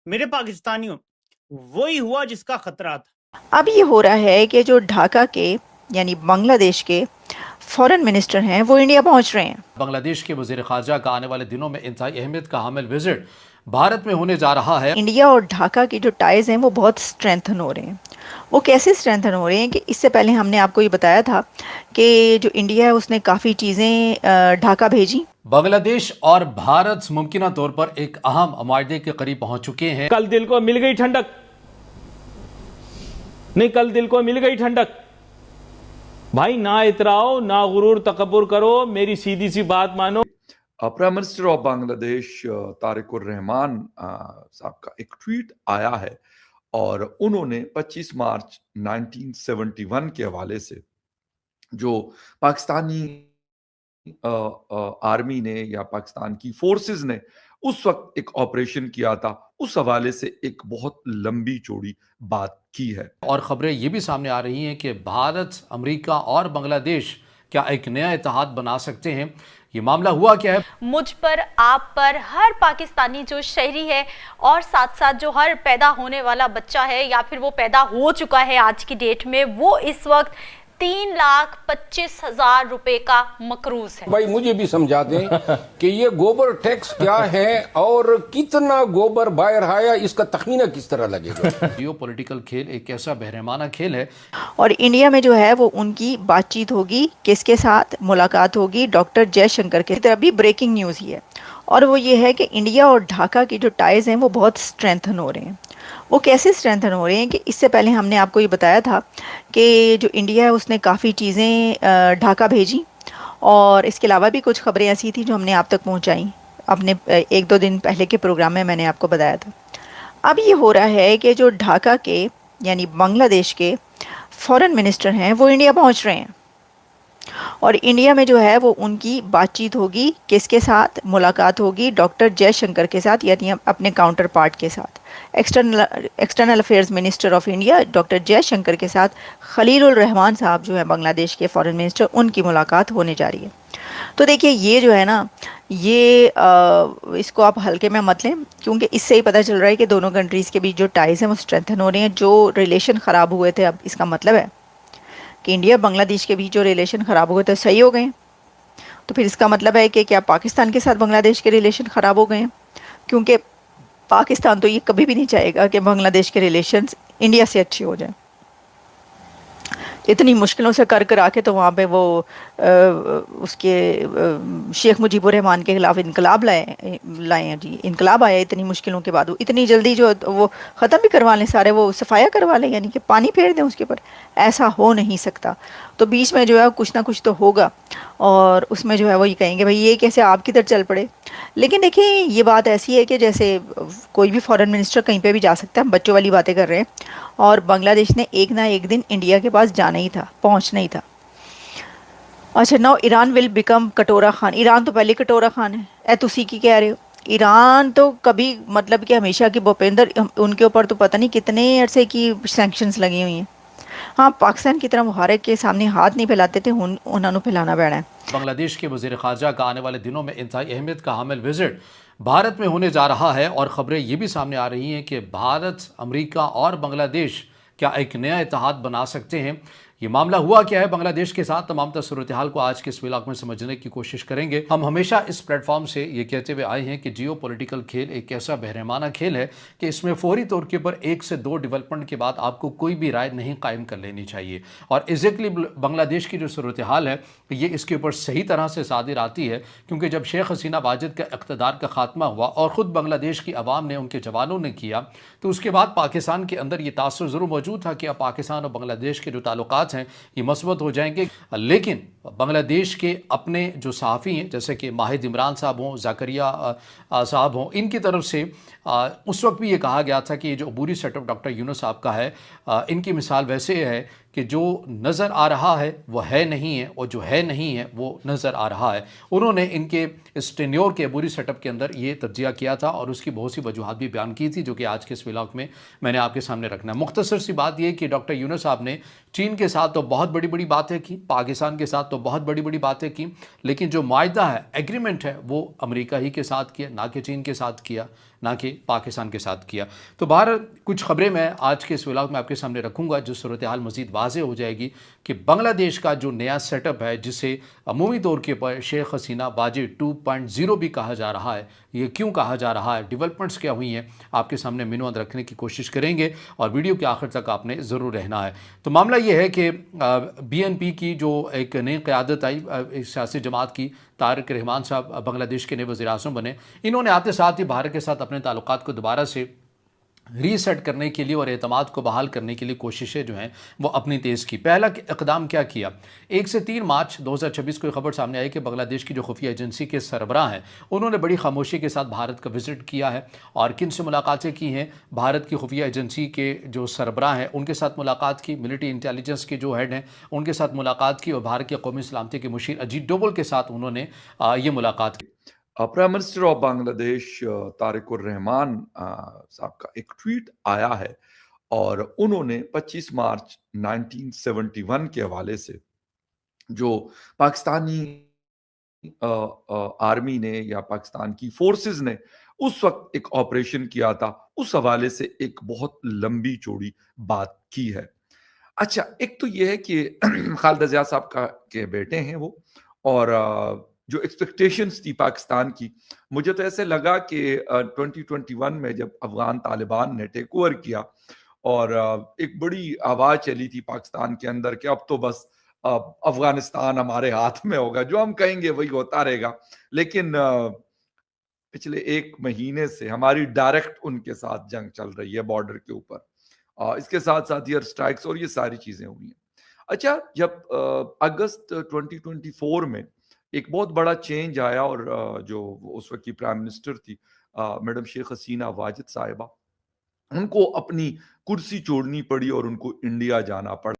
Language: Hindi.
मेरे पाकिस्तानियों, वही हुआ जिसका खतरा था। अब ये हो रहा है कि जो ढाका के यानी बांग्लादेश के फॉरेन मिनिस्टर हैं वो इंडिया पहुंच रहे हैं। बांग्लादेश के वजीर खारजा का आने वाले दिनों में इंतहाई अहमियत का हामिल विजिट भारत में होने जा रहा है। इंडिया और ढाका की जो टाइज हैं वो बहुत स्ट्रेंथन हो रहे हैं। वो कैसे स्ट्रेंथन हो रहे हैं कि इससे पहले हमने आपको ये बताया था कि जो इंडिया है उसने काफ़ी चीज़ें ढाका भेजी। बांग्लादेश और भारत मुमकिन तौर पर एक अहम माहदे के करीब पहुंच चुके हैं। कल दिल को मिल गई ठंडक, नहीं कल दिल को मिल गई ठंडक। भाई ना इतराओ ना गुरूर तकब्बुर करो, मेरी सीधी सी बात मानो। Prime minister of Bangladesh Tarikur Rahman साहब का एक ट्वीट आया है और उन्होंने 25 मार्च 1971 के हवाले से जो पाकिस्तानी आर्मी ने या पाकिस्तान की फोर्सेस ने उस वक्त एक ऑपरेशन किया था, उस हवाले से एक बहुत लंबी चौड़ी बात की है। और खबरें ये भी सामने आ रही हैं कि भारत, अमेरिका और बांग्लादेश क्या एक नया इत्तेहाद बना सकते हैं। ये मामला हुआ क्या है? मुझ पर, आप पर, हर पाकिस्तानी जो शहरी है और साथ साथ जो हर पैदा होने वाला बच्चा है या फिर वो पैदा हो चुका है आज की डेट में, वो इस वक्त 3,25,000 रुपए का मकरूज है। भाई मुझे भी समझा दें कि ये गोबर टैक्स क्या है और कितना गोबर बाहर आया, इसका तखमीना किस तरह लगेगा। जियो पॉलिटिकल खेल एक ऐसा बेरहमाना खेल है। और इंडिया में जो है वो उनकी बातचीत होगी, किसके साथ मुलाकात होगी, डॉक्टर जयशंकर के तरफ भी ब्रेकिंग न्यूज़ ही है। और वो ये है कि इंडिया और ढाका की जो टाइज हैं वो बहुत स्ट्रेंथन हो रहे हैं। वो कैसे स्ट्रेंथन हो रहे हैं कि इससे पहले हमने आपको ये बताया था कि जो इंडिया है उसने काफ़ी चीज़ें ढाका भेजी, और इसके अलावा भी कुछ खबरें ऐसी थी जो हमने आप तक पहुंचाई। अपने 1-2 दिन पहले के प्रोग्राम में मैंने आपको बताया था। अब ये हो रहा है कि जो ढाका के यानी बांग्लादेश के फॉरेन मिनिस्टर हैं वो इंडिया पहुंच रहे हैं। और इंडिया में जो है वो उनकी बातचीत होगी, किसके साथ मुलाकात होगी, डॉक्टर जयशंकर के साथ यानी अपने काउंटर पार्ट के साथ। External affairs minister of India doctor Jaishankar के साथ खलीलुर रहमान साहब जो है बांग्लादेश के फॉरेन मिनिस्टर, उनकी मुलाकात होने जा रही है। तो देखिए ये जो है ना, ये इसको आप हल्के में मत लें, क्योंकि इससे ही पता चल रहा है कि दोनों कंट्रीज़ के बीच जो टाइज़ हैं वो स्ट्रेंथन हो रहे हैं। जो रिलेशन ख़राब हुए थे, अब इसका मतलब है कि इंडिया बांग्लादेश के बीच जो रिलेशन ख़राब हुए थे सही हो गए। तो फिर इसका मतलब है कि क्या पाकिस्तान के साथ बांग्लादेश के रिलेशन ख़राब हो गए हैं? क्योंकि पाकिस्तान तो ये कभी भी नहीं चाहेगा कि बांग्लादेश के रिलेशंस इंडिया से अच्छे हो जाएं। इतनी मुश्किलों से कर आके तो वहाँ पे वो उसके शेख मुजीबुर रहमान के खिलाफ इनकलाब लाए हैं जी। इनकलाब आया इतनी मुश्किलों के बाद, वो इतनी जल्दी जो वो ख़त्म भी करवा लें, सारे वो सफाया करवा लें, यानी कि पानी फेर दें उसके ऊपर। ऐसा हो नहीं सकता। तो बीच में जो है कुछ ना कुछ तो होगा, और उसमें जो है वो ये कहेंगे भाई ये कैसे आप किधर चल पड़े। लेकिन देखिए ये बात ऐसी है कि जैसे कोई भी फॉरेन मिनिस्टर कहीं पे भी जा सकता है, हम बच्चों वाली बातें कर रहे हैं, और बांग्लादेश ने एक ना एक दिन इंडिया के पास जाना ही था, पहुंचना ही था। अच्छा, नाउ ईरान विल बिकम कटोरा खान। ईरान तो पहले कटोरा खान है, तुसी की कह रहे हो। ईरान तो कभी मतलब कि हमेशा की भूपेंद्र, उनके ऊपर तो पता नहीं कितने अरसे की सैंक्शंस लगी हुई हैं। हाँ, पाकिस्तान की तरह मुहारक के सामने हाथ नहीं फैलाते थे, उन्होंने फैलाना पैना है। बांग्लादेश के वजीर खारजा का आने वाले दिनों में इंतहाई अहमियत का हामिल विजिट भारत में होने जा रहा है। और खबरें ये भी सामने आ रही हैं कि भारत, अमेरिका और बांग्लादेश क्या एक नया इत्तेहाद बना सकते हैं। ये मामला हुआ क्या है बांग्लादेश के साथ, तमाम सूरत हाल को आज के इस व्लॉग में समझने की कोशिश करेंगे। हम हमेशा इस प्लेटफॉर्म से ये कहते हुए आए हैं कि जियो पॉलिटिकल खेल एक ऐसा बेरहमाना खेल है कि इसमें फौरी तौर के ऊपर 1 से 2 डेवलपमेंट के बाद आपको कोई भी राय नहीं कायम कर लेनी चाहिए। और एग्जैक्टली बांग्लादेश की जो सूरत हाल है ये इसके ऊपर सही तरह से सादिर आती है, क्योंकि जब शेख हसीना वाजिद का इक़्तिदार का खात्मा हुआ और ख़ुद बांग्लादेश की आवाम ने, उनके जवानों ने किया, तो उसके बाद पाकिस्तान के अंदर ये तासुर ज़रूर मौजूद था कि अब पाकिस्तान और बांग्लादेश के जो ताल्लुकात हैं ये मस्बत हो जाएंगे। लेकिन बांग्लादेश के अपने जो सहाफ़ी हैं, जैसे कि माहिद इमरान साहब हों, ज़ाकरिया साहब हों, इनकी तरफ से उस वक्त भी ये कहा गया था कि ये जो अबूरी सेटअप डॉक्टर यूनुस साहब का है, इनकी मिसाल वैसे है कि जो नज़र आ रहा है वो है नहीं है, और जो है नहीं है वो नज़र आ रहा है। उन्होंने इनके इस टेन्योर के अबूरी सेटअप के अंदर ये तज्जिया किया था और उसकी बहुत सी वजूहात भी बयान की थी, जो कि आज के इस व्लॉग में मैंने आपके सामने रखना है। मुख्तसर सी बात यह कि डॉक्टर यूनुस साहब ने चीन के साथ तो बहुत बड़ी बड़ी बातें की, पाकिस्तान के साथ तो बहुत बड़ी बड़ी बातें की, लेकिन जो मायदा है, एग्रीमेंट है, वो अमेरिका ही के साथ किया, ना कि चीन के साथ किया। ना कि पाकिस्तान के साथ किया। तो बाहर कुछ खबरें मैं आज के इस व्लॉग में आपके सामने रखूंगा, जो सूरत हाल मज़ीद वाज़ेह हो जाएगी कि बांग्लादेश का जो नया सेटअप है, जिसे अमूमी तौर के पर शेख हसीना बाजी 2.0 भी कहा जा रहा है, ये क्यों कहा जा रहा है, डेवलपमेंट्स क्या हुई हैं, आपके सामने मिनोअंद रखने की कोशिश करेंगे और वीडियो के आखिर तक आपने ज़रूर रहना है। तो मामला ये है कि BNP की जो एक नई क़यादत आई, एक सियासी जमात की, तारिक रहमान साहब बांग्लादेश के नए वज़ीर-ए-आज़म बने। इन्होंने आते साथ ही भारत के साथ अपने ताल्लुकात को दोबारा से रीसेट करने के लिए और एतमाद को बहाल करने के लिए कोशिशें जो हैं वो अपनी तेज़ की। पहला इक़दाम क्या किया, 1 से 3 मार्च 2026 को खबर सामने आई कि बांग्लादेश की जो खुफिया एजेंसी के सरबराह हैं उन्होंने बड़ी खामोशी के साथ भारत का विज़िट किया है। और किन से मुलाकातें की हैं, भारत की खुफिया एजेंसी के जो सरबराह हैं उनके साथ मुलाकात की, मिलिट्री इंटेलिजेंस के जो हेड हैं उनके साथ मुलाकात की, और भारत के कौमी सलामती के मुशीर अजीत डोभाल के साथ उन्होंने ये मुलाकात की। Prime minister of Bangladesh Tariq Rahman साहब का एक ट्वीट आया है और उन्होंने 25 मार्च 1971 के हवाले से जो पाकिस्तानी आर्मी ने या पाकिस्तान की फोर्सेस ने उस वक्त एक ऑपरेशन किया था, उस हवाले से एक बहुत लंबी चौड़ी बात की है। अच्छा, एक तो ये है कि खालिदा जिया साहब के बेटे हैं वो, और जो एक्सपेक्टेशंस थी पाकिस्तान की, मुझे तो ऐसे लगा कि 2021 में जब अफगान तालिबान ने टेक ओवर किया और एक बड़ी आवाज चली थी पाकिस्तान के अंदर कि अब तो बस अफगानिस्तान हमारे हाथ में होगा, जो हम कहेंगे वही होता रहेगा। लेकिन पिछले 1 महीने से हमारी डायरेक्ट उनके साथ जंग चल रही है बॉर्डर के ऊपर। इसके साथ साथ एयर स्ट्राइक्स और ये सारी चीजें हुई हैं। अच्छा, जब अगस्त 2024 में एक बहुत बड़ा चेंज आया और जो उस वक्त की प्राइम मिनिस्टर थी मैडम शेख हसीना वाजिद साहिबा, उनको अपनी कुर्सी छोड़नी पड़ी और उनको इंडिया जाना पड़ा।